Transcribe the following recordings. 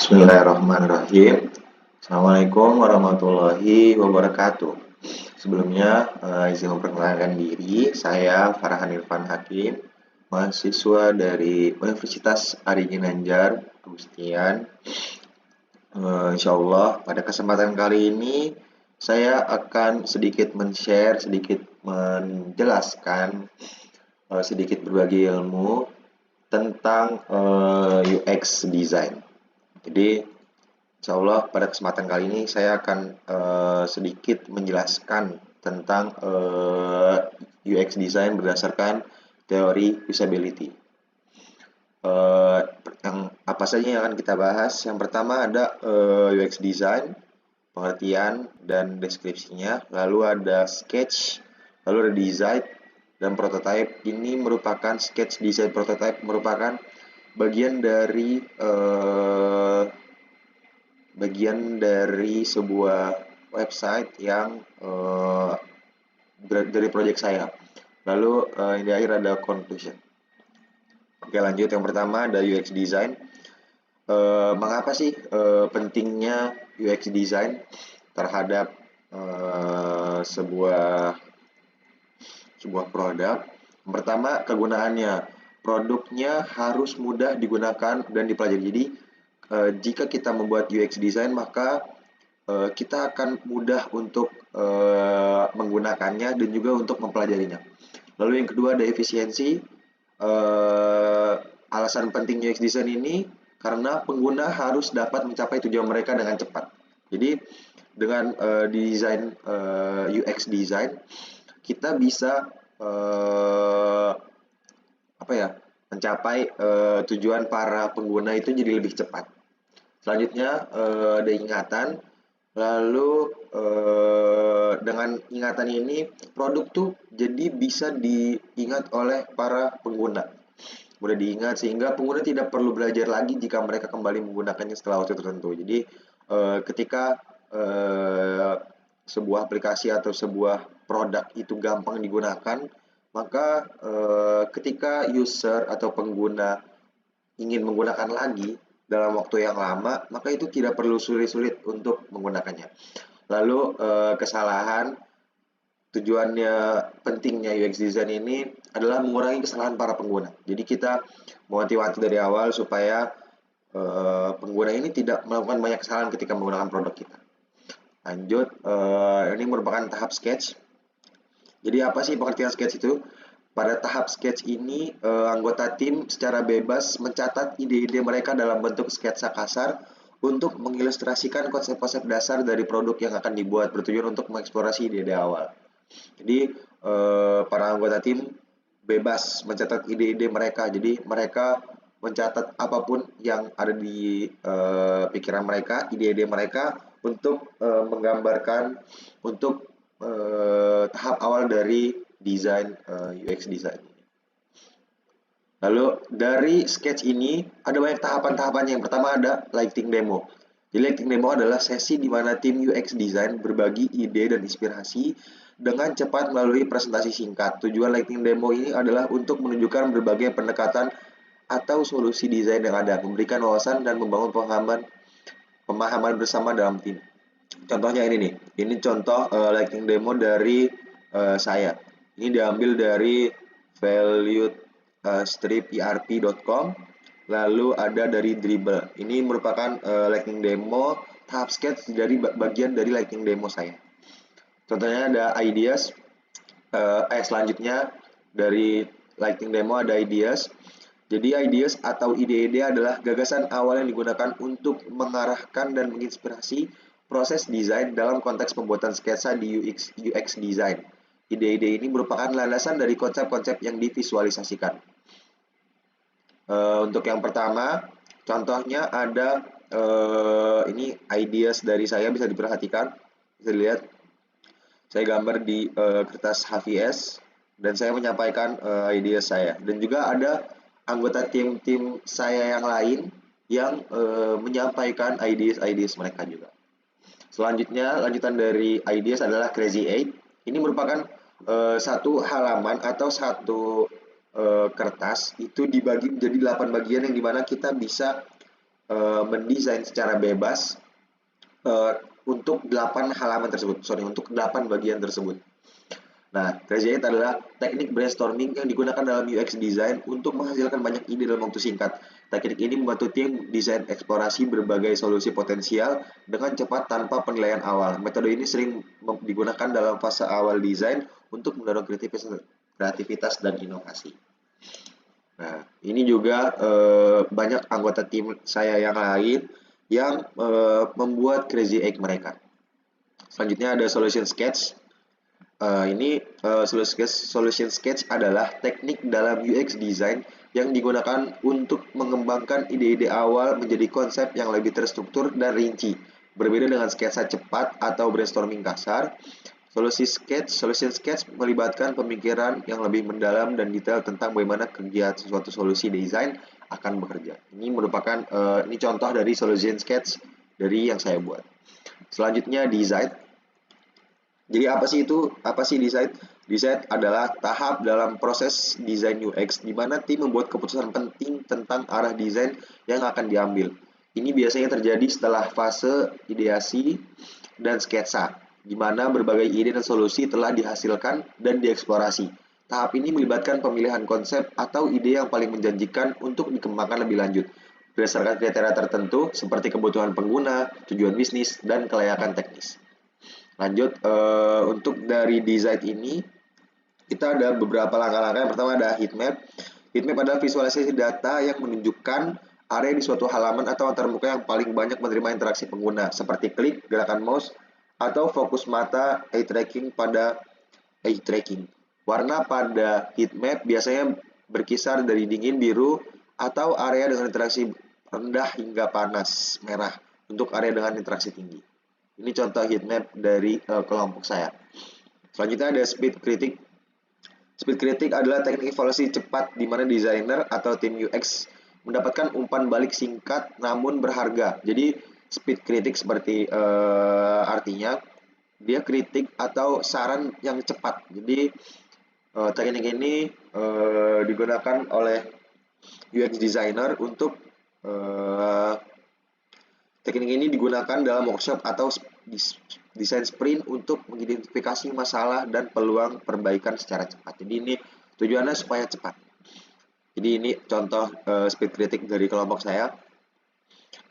Bismillahirrahmanirrahim. Assalamualaikum warahmatullahi wabarakatuh. Sebelumnya, izin memperkenalkan diri, saya Farhan Irfan Hakim, mahasiswa dari Universitas Ari Ginanjar, Agustian. Insyaallah pada kesempatan kali ini saya akan sedikit sedikit menjelaskan, sedikit berbagi ilmu tentang UX design. Jadi, insya Allah pada kesempatan kali ini saya akan sedikit menjelaskan tentang UX design berdasarkan teori usability. Yang apa saja yang akan kita bahas? Yang pertama ada UX design, pengertian dan deskripsinya. Lalu ada sketch, lalu ada design dan prototype. Ini merupakan sketch, design, prototype merupakan bagian dari sebuah website yang dari project saya. Lalu di akhir ada conclusion. Oke, lanjut. Yang pertama ada UX design. Mengapa sih pentingnya UX design terhadap sebuah produk? Yang pertama, kegunaannya. Produknya harus mudah digunakan dan dipelajari. Jadi, jika kita membuat UX design, maka kita akan mudah untuk menggunakannya dan juga untuk mempelajarinya. Lalu yang kedua ada efisiensi. Alasan penting UX design ini karena pengguna harus dapat mencapai tujuan mereka dengan cepat. Jadi dengan desain UX design kita bisa mencapai tujuan para pengguna itu jadi lebih cepat. Selanjutnya ada ingatan. Lalu dengan ingatan ini produk tuh jadi bisa diingat oleh para pengguna. Mudah diingat sehingga pengguna tidak perlu belajar lagi jika mereka kembali menggunakannya setelah waktu tertentu. Jadi ketika sebuah aplikasi atau sebuah produk itu gampang digunakan, maka ketika user atau pengguna ingin menggunakan lagi dalam waktu yang lama, maka itu tidak perlu sulit-sulit untuk menggunakannya. Lalu kesalahan, tujuannya pentingnya UX design ini adalah mengurangi kesalahan para pengguna. Jadi kita mewanti-wanti dari awal supaya pengguna ini tidak melakukan banyak kesalahan ketika menggunakan produk kita. Lanjut, ini merupakan tahap sketch. Jadi apa sih pengertian sketch itu? Pada tahap sketch ini, anggota tim secara bebas mencatat ide-ide mereka dalam bentuk sketsa kasar untuk mengilustrasikan konsep-konsep dasar dari produk yang akan dibuat, bertujuan untuk mengeksplorasi ide-ide awal. Jadi, para anggota tim bebas mencatat ide-ide mereka. Jadi, mereka mencatat apapun yang ada di pikiran mereka, ide-ide mereka untuk menggambarkan untuk tahap awal dari desain UX design. Lalu dari sketch ini ada banyak tahapan-tahapannya. Yang pertama ada lighting demo. Jadi lighting demo adalah sesi di mana tim UX design berbagi ide dan inspirasi dengan cepat melalui presentasi singkat. Tujuan lighting demo ini adalah untuk menunjukkan berbagai pendekatan atau solusi desain yang ada, memberikan wawasan dan membangun pemahaman bersama dalam tim. Contohnya ini nih, ini contoh lighting demo dari saya. Ini diambil dari valuestrip.erp.com, lalu ada dari Dribble. Ini merupakan lighting demo tahap sketch dari bagian dari lighting demo saya. Contohnya ada ideas. Selanjutnya dari lighting demo ada ideas. Jadi ideas atau ide-ide adalah gagasan awal yang digunakan untuk mengarahkan dan menginspirasi proses desain dalam konteks pembuatan sketsa di UX design. Ide-ide ini merupakan landasan dari konsep-konsep yang divisualisasikan. Untuk yang pertama, contohnya ada ini ideas dari saya, bisa diperhatikan, bisa dilihat. Saya gambar di kertas HVS dan saya menyampaikan ideas saya. Dan juga ada anggota tim saya yang lain yang menyampaikan ideas mereka juga. Selanjutnya, lanjutan dari ideas adalah Crazy Eight. Ini merupakan satu halaman atau satu kertas itu dibagi menjadi 8 bagian yang dimana kita bisa mendesain secara bebas untuk 8 halaman tersebut, untuk 8 bagian tersebut. Nah, Crazy 8 adalah teknik brainstorming yang digunakan dalam UX design untuk menghasilkan banyak ide dalam waktu singkat. Teknik ini membantu tim desain eksplorasi berbagai solusi potensial dengan cepat tanpa penilaian awal. Metode ini sering digunakan dalam fase awal desain untuk mendorong kreativitas dan inovasi. Nah, ini juga banyak anggota tim saya yang lain yang membuat Crazy 8 mereka. Selanjutnya ada solution sketch. Solution sketch adalah teknik dalam UX design yang digunakan untuk mengembangkan ide-ide awal menjadi konsep yang lebih terstruktur dan rinci. Berbeda dengan sketsa cepat atau brainstorming kasar, solution sketch melibatkan pemikiran yang lebih mendalam dan detail tentang bagaimana kegiatan suatu solusi desain akan bekerja. Ini merupakan ini contoh dari solution sketch dari yang saya buat. Selanjutnya design. Jadi apa sih desain? Desain adalah tahap dalam proses desain UX di mana tim membuat keputusan penting tentang arah desain yang akan diambil. Ini biasanya terjadi setelah fase ideasi dan sketsa, di mana berbagai ide dan solusi telah dihasilkan dan dieksplorasi. Tahap ini melibatkan pemilihan konsep atau ide yang paling menjanjikan untuk dikembangkan lebih lanjut, berdasarkan kriteria tertentu seperti kebutuhan pengguna, tujuan bisnis, dan kelayakan teknis. Lanjut, untuk dari desain ini, kita ada beberapa langkah-langkah. Yang pertama ada heat map. Heat map adalah visualisasi data yang menunjukkan area di suatu halaman atau antarmuka yang paling banyak menerima interaksi pengguna, seperti klik, gerakan mouse, atau fokus mata, eye tracking. Warna pada heat map biasanya berkisar dari dingin, biru, atau area dengan interaksi rendah hingga panas, merah, untuk area dengan interaksi tinggi. Ini contoh heat map dari kelompok saya. Selanjutnya ada speed critic. Speed critic adalah teknik evaluasi cepat di mana desainer atau tim UX mendapatkan umpan balik singkat namun berharga. Jadi speed critic seperti artinya dia kritik atau saran yang cepat. Jadi teknik ini digunakan oleh UX designer untuk teknik ini digunakan dalam workshop atau desain sprint untuk mengidentifikasi masalah dan peluang perbaikan secara cepat. Jadi ini tujuannya supaya cepat. Jadi ini contoh speed critic dari kelompok saya.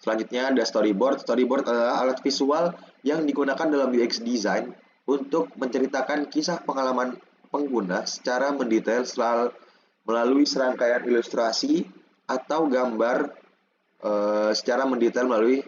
Selanjutnya ada storyboard. Storyboard adalah alat visual yang digunakan dalam UX design untuk menceritakan kisah pengalaman pengguna secara mendetail melalui serangkaian ilustrasi atau gambar secara mendetail melalui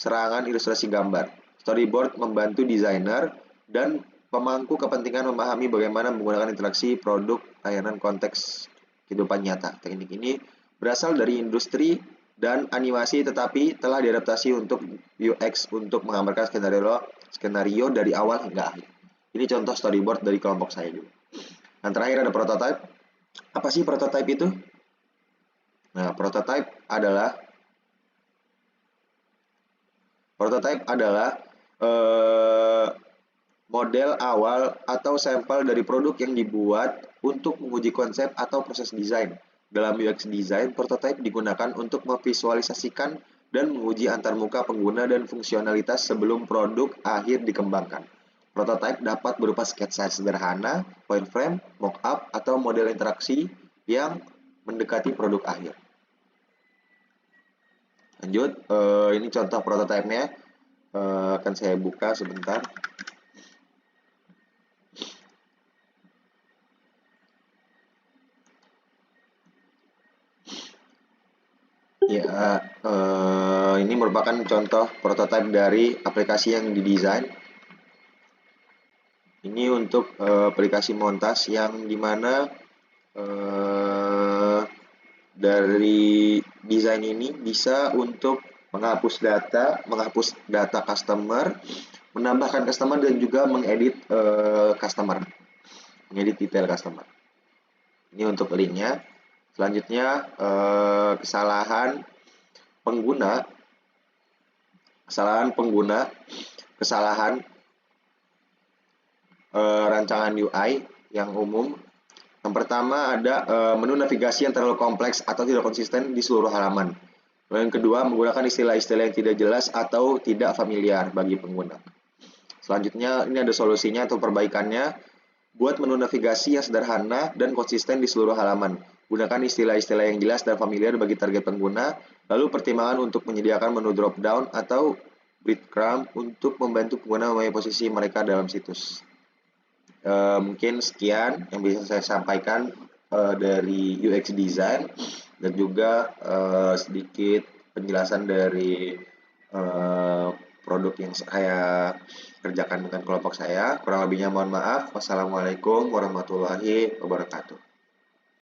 serangan ilustrasi gambar. Storyboard membantu desainer dan pemangku kepentingan memahami bagaimana menggunakan interaksi produk layanan konteks kehidupan nyata. Teknik ini berasal dari industri dan animasi tetapi telah diadaptasi untuk UX untuk menggambarkan skenario dari awal hingga akhir. Ini contoh storyboard dari kelompok saya juga. Dan terakhir ada prototype. Apa sih prototype itu? Nah, prototype adalah model awal atau sampel dari produk yang dibuat untuk menguji konsep atau proses desain. Dalam UX design, prototype digunakan untuk memvisualisasikan dan menguji antarmuka pengguna dan fungsionalitas sebelum produk akhir dikembangkan. Prototype dapat berupa sketsa sederhana, wireframe, mock-up, atau model interaksi yang mendekati produk akhir. Lanjut, ini contoh prototipenya. Akan saya buka sebentar. Ya, ini merupakan contoh prototipe dari aplikasi yang didesain. Ini untuk aplikasi montas yang dimana dari desain ini bisa untuk menghapus data customer, menambahkan customer dan juga mengedit mengedit detail customer. Ini untuk linknya. Selanjutnya kesalahan rancangan UI yang umum. Yang pertama ada menu navigasi yang terlalu kompleks atau tidak konsisten di seluruh halaman. Lalu yang kedua, menggunakan istilah-istilah yang tidak jelas atau tidak familiar bagi pengguna. Selanjutnya, ini ada solusinya atau perbaikannya. Buat menu navigasi yang sederhana dan konsisten di seluruh halaman. Gunakan istilah-istilah yang jelas dan familiar bagi target pengguna. Lalu pertimbangan untuk menyediakan menu drop-down atau breadcrumb untuk membantu pengguna memahami posisi mereka dalam situs. Mungkin sekian yang bisa saya sampaikan dari UX design dan juga sedikit penjelasan dari produk yang saya kerjakan dengan kelompok saya. Kurang lebihnya mohon maaf. Wassalamualaikum warahmatullahi wabarakatuh.